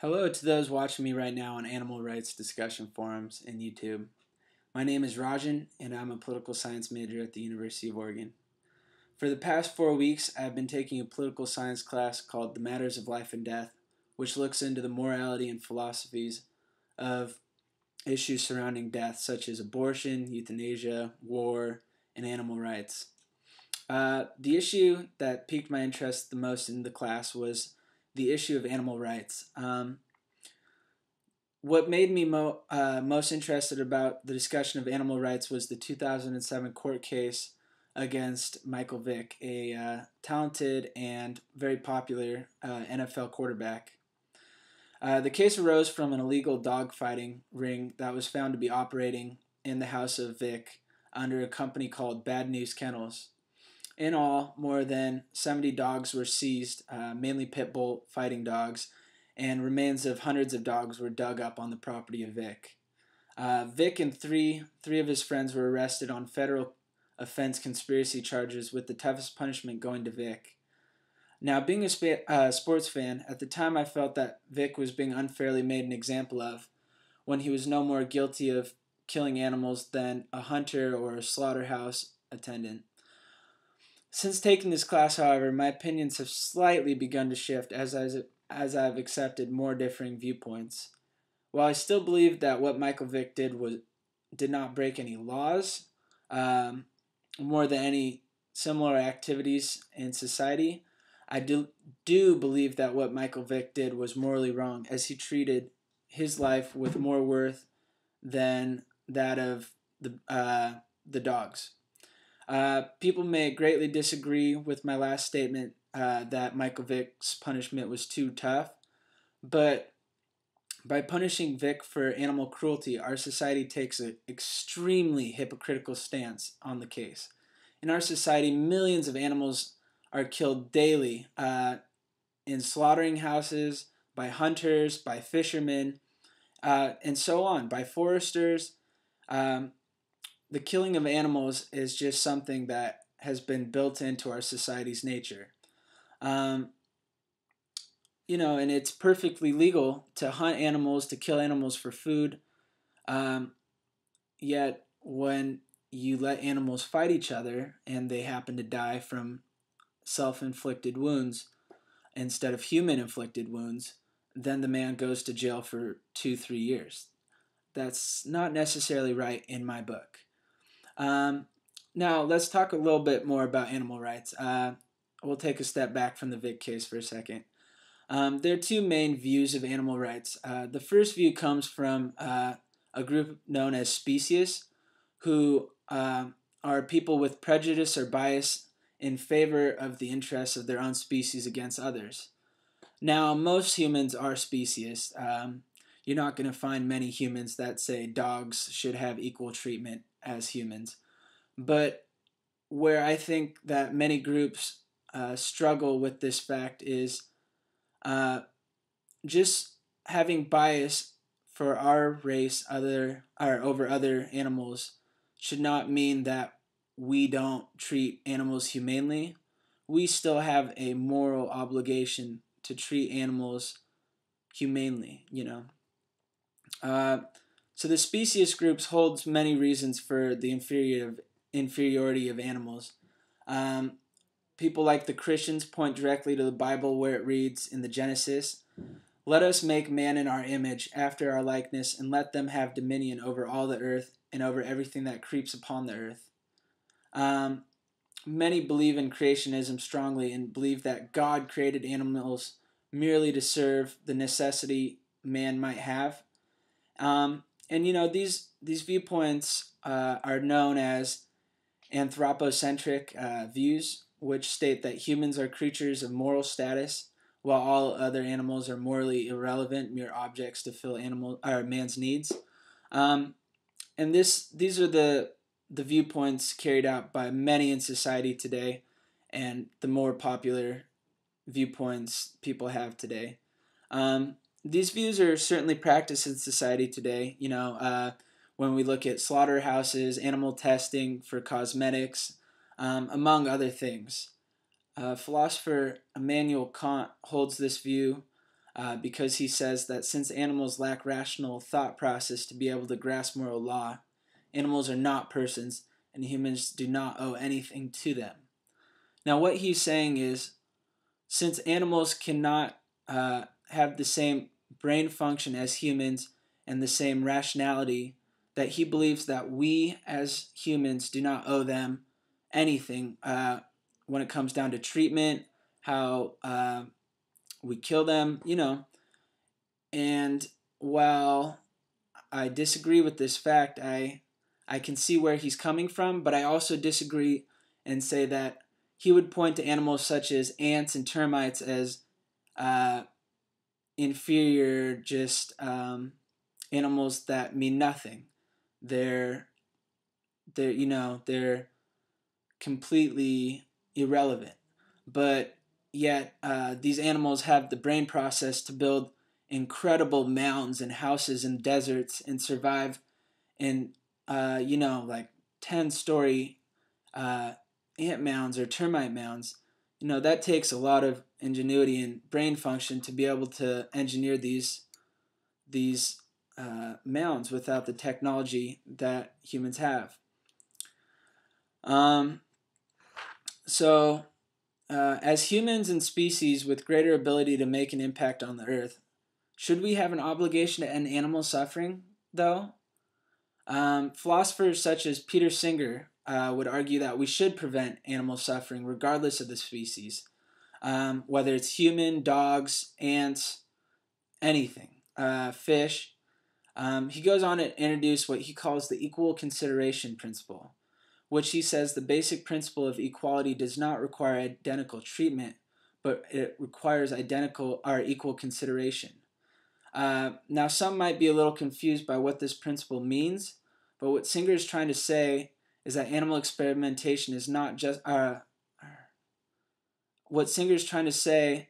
Hello to those watching me right now on animal rights discussion forums and YouTube. My name is Rajan, and I'm a political science major at the University of Oregon. For the past 4 weeks, I've been taking a political science class called The Matters of Life and Death, which looks into the morality and philosophies of issues surrounding death, such as abortion, euthanasia, war, and animal rights. The issue that piqued my interest the most in the class was the issue of animal rights. What made me most interested about the discussion of animal rights was the 2007 court case against Michael Vick, a talented and very popular NFL quarterback. The case arose from an illegal dogfighting ring that was found to be operating in the house of Vick under a company called Bad News Kennels. In all, more than 70 dogs were seized, mainly pit bull fighting dogs, and remains of hundreds of dogs were dug up on the property of Vick. Vick and three of his friends were arrested on federal offense conspiracy charges, with the toughest punishment going to Vick. Now, being a sports fan, at the time I felt that Vick was being unfairly made an example of when he was no more guilty of killing animals than a hunter or a slaughterhouse attendant. Since taking this class, however, my opinions have slightly begun to shift as I've accepted more differing viewpoints. While I still believe that what Michael Vick did not break any laws, more than any similar activities in society, I do believe that what Michael Vick did was morally wrong, as he treated his life with more worth than that of the dogs. People may greatly disagree with my last statement that Michael Vick's punishment was too tough, but by punishing Vick for animal cruelty, our society takes an extremely hypocritical stance on the case. In our society, millions of animals are killed daily in slaughtering houses, by hunters, by fishermen, and so on, by foresters. The killing of animals is just something that has been built into our society's nature. Um, and it's perfectly legal to hunt animals, to kill animals for food. Um, Yet, when you let animals fight each other and they happen to die from self-inflicted wounds instead of human-inflicted wounds, then the man goes to jail for 2-3 years. That's not necessarily right in my book. Now, let's talk a little bit more about animal rights. We'll take a step back from the Vick case for a second. There are two main views of animal rights. The first view comes from a group known as speciesists, who are people with prejudice or bias in favor of the interests of their own species against others. Now, most humans are speciesists. You're not going to find many humans that say dogs should have equal treatment as humans. But where I think that many groups struggle with this fact is just having bias for our race over other animals should not mean that we don't treat animals humanely. We still have a moral obligation to treat animals humanely. So the speciesist groups holds many reasons for the inferiority of animals. People like the Christians point directly to the Bible, where it reads in the Genesis, "Let us make man in our image, after our likeness, and let them have dominion over all the earth and over everything that creeps upon the earth." Many believe in creationism strongly and believe that God created animals merely to serve the necessity man might have. These viewpoints are known as anthropocentric views, which state that humans are creatures of moral status, while all other animals are morally irrelevant, mere objects to fill man's needs. And these are the viewpoints carried out by many in society today, and the more popular viewpoints people have today. These views are certainly practiced in society today. When we look at slaughterhouses, animal testing for cosmetics, among other things. Philosopher Immanuel Kant holds this view because he says that since animals lack rational thought process to be able to grasp moral law, animals are not persons, and humans do not owe anything to them. Now, what he's saying is, since animals cannot have the same brain function as humans and the same rationality, that he believes that we as humans do not owe them anything when it comes down to treatment, how we kill them, And while I disagree with this fact, I can see where he's coming from, but I also disagree and say that he would point to animals such as ants and termites as inferior, just animals that mean nothing. They're they're completely irrelevant. But yet these animals have the brain process to build incredible mounds and houses in deserts and survive in like 10-story ant mounds or termite mounds. That takes a lot of ingenuity and brain function to be able to engineer these mounds without the technology that humans have. So as humans and species with greater ability to make an impact on the earth, should we have an obligation to end animal suffering, though? Philosophers such as Peter Singer would argue that we should prevent animal suffering regardless of the species, whether it's human, dogs, ants, anything, fish. He goes on to introduce what he calls the equal consideration principle, which he says the basic principle of equality does not require identical treatment, but it requires identical or equal consideration. Now, some might be a little confused by what this principle means, but what Singer is trying to say is that animal experimentation is not just. What Singer is trying to say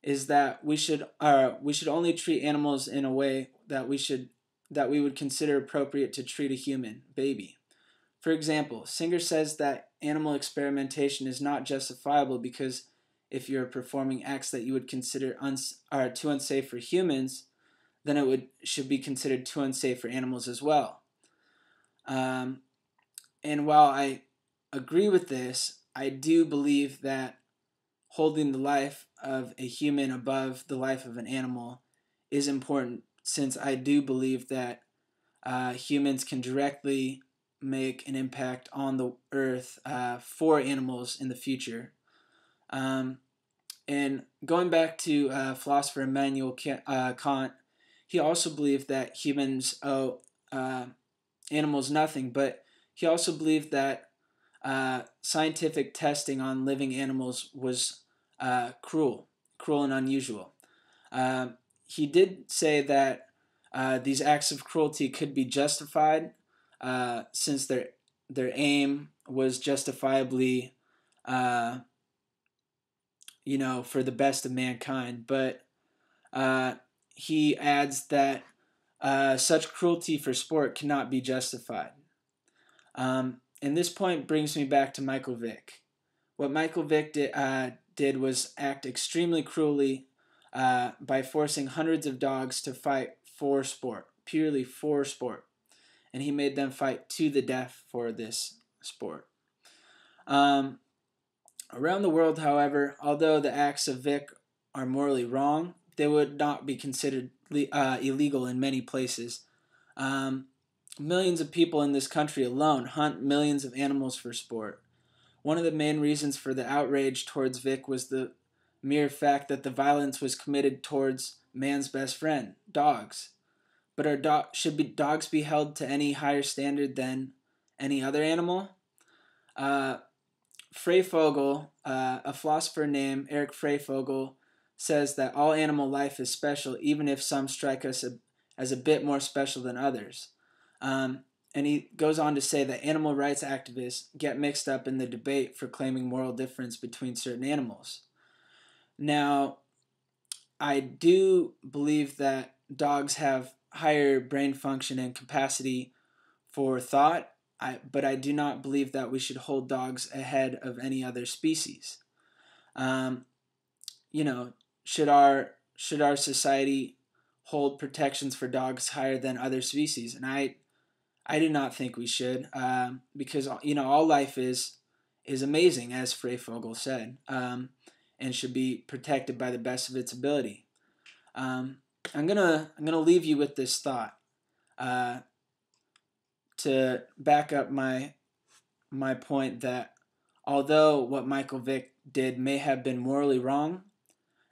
is that we should only treat animals in a way that we would consider appropriate to treat a human baby. For example, Singer says that animal experimentation is not justifiable because if you're performing acts that you would consider too unsafe for humans, then it should be considered too unsafe for animals as well. And while I agree with this, I do believe that holding the life of a human above the life of an animal is important, since I do believe that humans can directly make an impact on the earth for animals in the future. And going back to philosopher Immanuel Kant, he also believed that humans owe animals nothing, but he also believed that scientific testing on living animals was cruel and unusual. He did say that these acts of cruelty could be justified since their aim was justifiably, for the best of mankind. But he adds that such cruelty for sport cannot be justified. And this point brings me back to Michael Vick. What Michael Vick did was act extremely cruelly by forcing hundreds of dogs to fight for sport, purely for sport. And he made them fight to the death for this sport. Around the world, however, although the acts of Vick are morally wrong, they would not be considered illegal in many places. Millions of people in this country alone hunt millions of animals for sport. One of the main reasons for the outrage towards Vick was the mere fact that the violence was committed towards man's best friend, dogs. But should dogs be held to any higher standard than any other animal? Freyfogel, a philosopher named Eric Freyfogel, says that all animal life is special, even if some strike us as a bit more special than others. And he goes on to say that animal rights activists get mixed up in the debate for claiming moral difference between certain animals. Now, I do believe that dogs have higher brain function and capacity for thought, but I do not believe that we should hold dogs ahead of any other species. Should our should our society hold protections for dogs higher than other species? And I do not think we should, because all life is amazing, as Freyfogle said, and should be protected by the best of its ability. I'm gonna leave you with this thought to back up my point that although what Michael Vick did may have been morally wrong,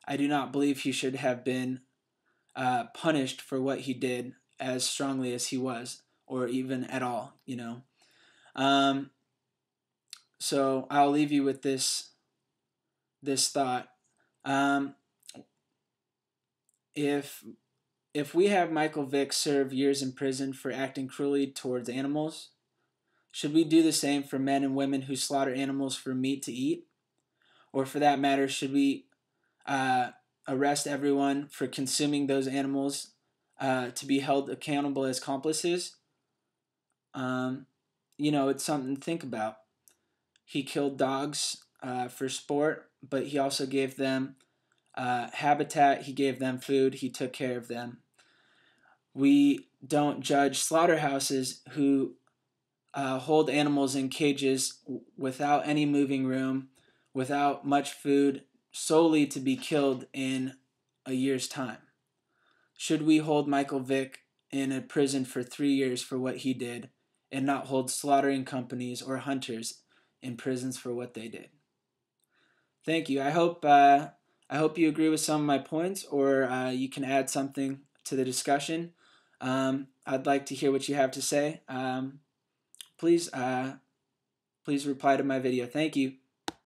I do not believe he should have been punished for what he did as strongly as he was, or even at all. Um, so I'll leave you with this thought. Um, if we have Michael Vick serve years in prison for acting cruelly towards animals, should we do the same for men and women who slaughter animals for meat to eat? Or for that matter, should we uh, arrest everyone for consuming those animals to be held accountable as accomplices? It's something to think about. He killed dogs for sport, but he also gave them habitat, he gave them food, he took care of them. We don't judge slaughterhouses who hold animals in cages without any moving room, without much food, solely to be killed in a year's time. Should we hold Michael Vick in a prison for 3 years for what he did, and not hold slaughtering companies or hunters in prisons for what they did? Thank you. I hope you agree with some of my points, or you can add something to the discussion. I'd like to hear what you have to say. Please reply to my video. Thank you.